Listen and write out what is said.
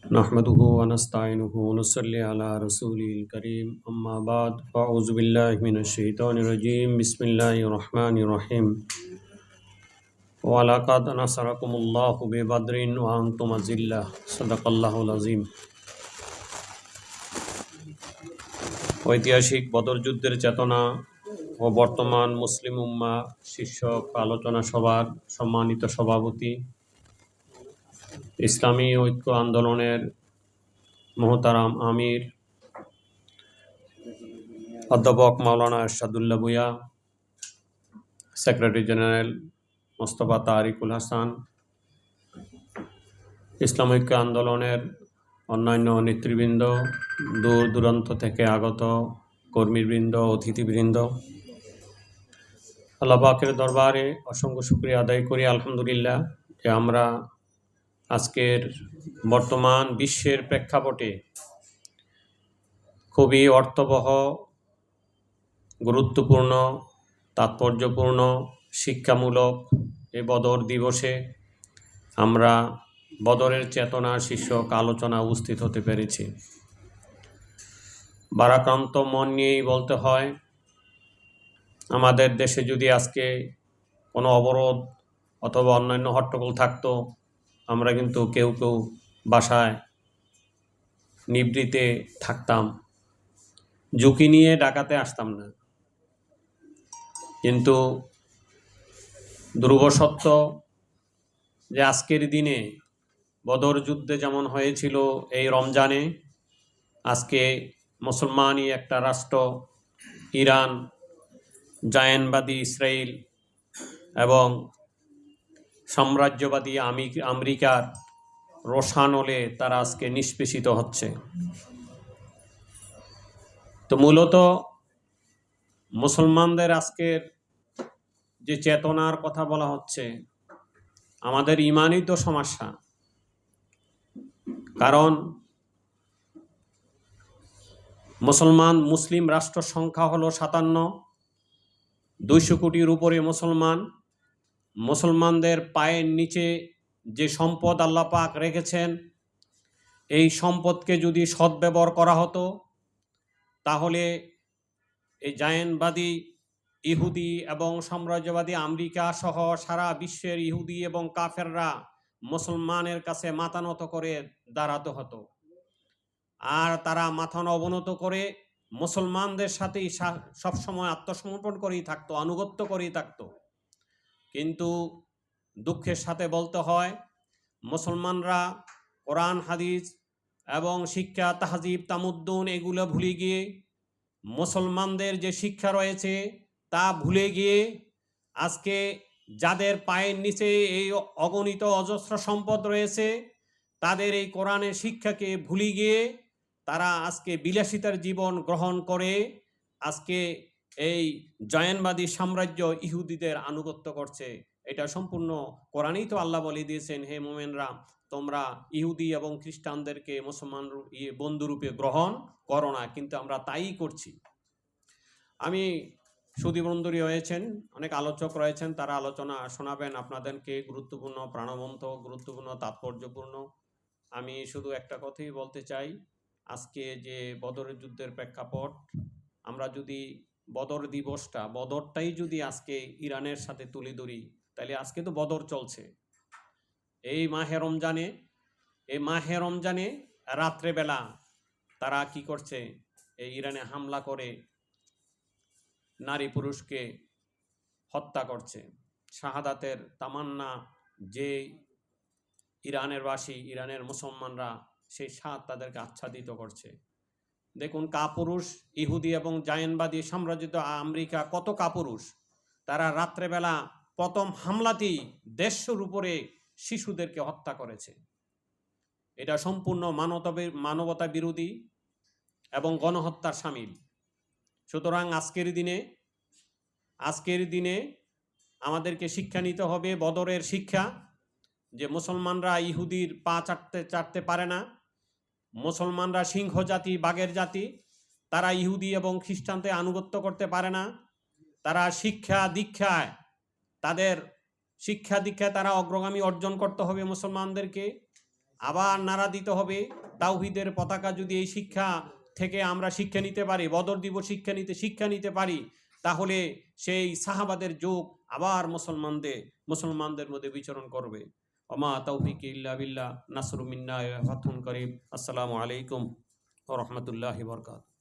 नहमदुहु व नस्तईनुहु व नुसल्ली अला रसूलिल करीम अम्मा बाद फ़अऊज़ु बिल्लाहि मिनश शैतानिर रजीम बिस्मिल्लाहिर रहमानिर रहीम व लक़द नसरकुमुल्लाहु बिबद्रिन व अंतुम अज़िल्ला सदक़ल्लाहुल अज़ीम। ঐতিহাসিক বদর যুদ্ধের চেতনা ও বর্তমান মুসলিম উম্মাহ শীর্ষক আলোচনা সভার সম্মানিত সভাপতি, ইসলামী ঐক্য আন্দোলনের মোহতারাম আমির অধ্যাপক মাওলানা এরশাদুল্লাহ ভূঁইয়া, সেক্রেটারি জেনারেল মোস্তফা তারিকুল হাসান, ইসলাম ঐক্য আন্দোলনের অন্যান্য নেতৃবৃন্দ, দূর দূরান্ত থেকে আগত কর্মীবৃন্দ, অতিথিবৃন্দ, আল্লাহ পাকের দরবারে অসংখ্য শুকরিয়া আদায় করি আলহামদুলিল্লাহ যে আমরা আজকের বর্তমান বিশ্বের প্রেক্ষাপটে খুবই অর্থবহ, গুরুত্বপূর্ণ, তাৎপর্যপূর্ণ, শিক্ষামূলক এই বদর দিবসে আমরা বদরের চেতনা শীর্ষক আলোচনা উপস্থিত হতে পেরেছি। ভারাক্রান্ত মন নিয়েই বলতে হয়, আমাদের দেশে যদি আজকে কোনো অবরোধ অথবা অন্যান্য হট্টগোল থাকতো, আমরা কিন্তু কেউ কেউ বাসায় নিভৃতে থাকতাম, ঝুঁকি নিয়ে ঢাকাতে আসতাম না। কিন্তু ধ্রুব সত্য যে আজকের দিনে বদর যুদ্ধে যেমন হয়েছিল এই রমজানে, আজকে মুসলমানই একটা রাষ্ট্র ইরান, জায়নবাদী ইসরায়েল এবং সাম্রাজ্যবাদী আমেরিকার রোষানলে তারা আজকে নিষ্পেষিত হচ্ছে। তো মূলত মুসলমানদের আজকের যে চেতনার কথা বলা হচ্ছে, আমাদের ইমানই তো সমস্যা। কারণ মুসলিম রাষ্ট্র সংখ্যা হলো 57, 200 কোটির উপরে মুসলমান। মুসলমানদের পায়ের নিচে যে সম্পদ আল্লাহ পাক রেখেছেন, এই সম্পদকে যদি সদ্ব্যবহার করা হতো, তাহলে এই জায়নবাদী ইহুদি এবং সাম্রাজ্যবাদী আমেরিকা সহ সারা বিশ্বের ইহুদি এবং কাফেররা মুসলমানের কাছে মাথা নত করে দাঁড়াতে হতো, আর তারা মাথা অবনত করে মুসলমানদের সাথেই সবসময় আত্মসমর্পণ করেই থাকতো, আনুগত্য করেই থাকতো। কিন্তু দুঃখের সাথে বলতে হয়, মুসলমানরা কোরআন হাদিস এবং শিক্ষা, তাহজিব, তামুদ্দুন এগুলো ভুলে গিয়ে, মুসলমানদের যে শিক্ষা রয়েছে তা ভুলে গিয়ে আজকে যাদের পায়ের নিচে এই অগণিত অজস্র সম্পদ রয়েছে, তাদের এই কোরআনের শিক্ষাকে ভুলে গিয়ে তারা আজকে বিলাসিতার জীবন গ্রহণ করে আজকে এই জয়নবাদী সাম্রাজ্য ইহুদিদের আনুগত্য করছে। এটা সম্পূর্ণ কোরআনেই তো আল্লাহ বলে দিয়েছেন, হে মোমেনরা, তোমরা ইহুদি এবং খ্রিস্টানদেরকে মুসলমান বন্ধুরূপে গ্রহণ করো না। কিন্তু আমরা তাই করছি। আমি সুধীবন্ধুরী হয়েছেন, অনেক আলোচক রয়েছেন, তারা আলোচনা শোনাবেন আপনাদেরকে, গুরুত্বপূর্ণ, প্রাণবন্ত, গুরুত্বপূর্ণ, তাৎপর্যপূর্ণ। আমি শুধু একটা কথাই বলতে চাই, আজকে যে বদরের যুদ্ধের প্রেক্ষাপট, আমরা যদি বদর দিবসটা, বদরটাই যদি আজকে ইরানের সাথে তুলে ধরি, তাহলে আজকে তো বদর চলছে এই মাহে রমজানে রাত্রেবেলা তারা কি করছে, এই ইরানে হামলা করে নারী পুরুষকে হত্যা করছে। শাহাদাতের তামান্না যে ইরানের বাসী, ইরানের মুসলমানরা সেই স্বাদ তাদেরকে আচ্ছাদিত করছে। দেখুন, কাপুরুষ ইহুদি এবং জায়নবাদী সাম্রাজ্য আমেরিকা কত কাপুরুষ, তারা রাত্রেবেলা প্রথম হামলাতেই 150-র উপরে শিশুদেরকে হত্যা করেছে। এটা সম্পূর্ণ মানবতা বিরোধী এবং গণহত্যার শামিল। সুতরাং আজকের দিনে আমাদেরকে শিক্ষা নিতে হবে, বদরের শিক্ষা, যে মুসলমানরা ইহুদির পা চাটতে পারে না। মুসলমানরা সিংহ জাতি, বাঘের জাতি, তারা ইহুদি এবং খ্রিস্টানদের আনুগত্য করতে পারে না। তারা শিক্ষা দীক্ষায় তারা অগ্রগামী অর্জন করতে হবে মুসলমানদেরকে। আবার নারা দিতে হবে। তাওহীদের পতাকা যদি এই শিক্ষা থেকে আমরা শিক্ষা নিতে পারি, বদর দিবস শিক্ষা নিতে পারি, তাহলে সেই সাহাবাদের যুগ আবার মুসলমানদের মধ্যে বিচরণ করবে। ওমা তাওফিকি ইল্লা বিল্লাহ, নাসরুম মিন্না ওয়া ফাতহুন করিম। আসসালামু আলাইকুম ওয়া রাহমাতুল্লাহি ওয়া বারাকাতুহু।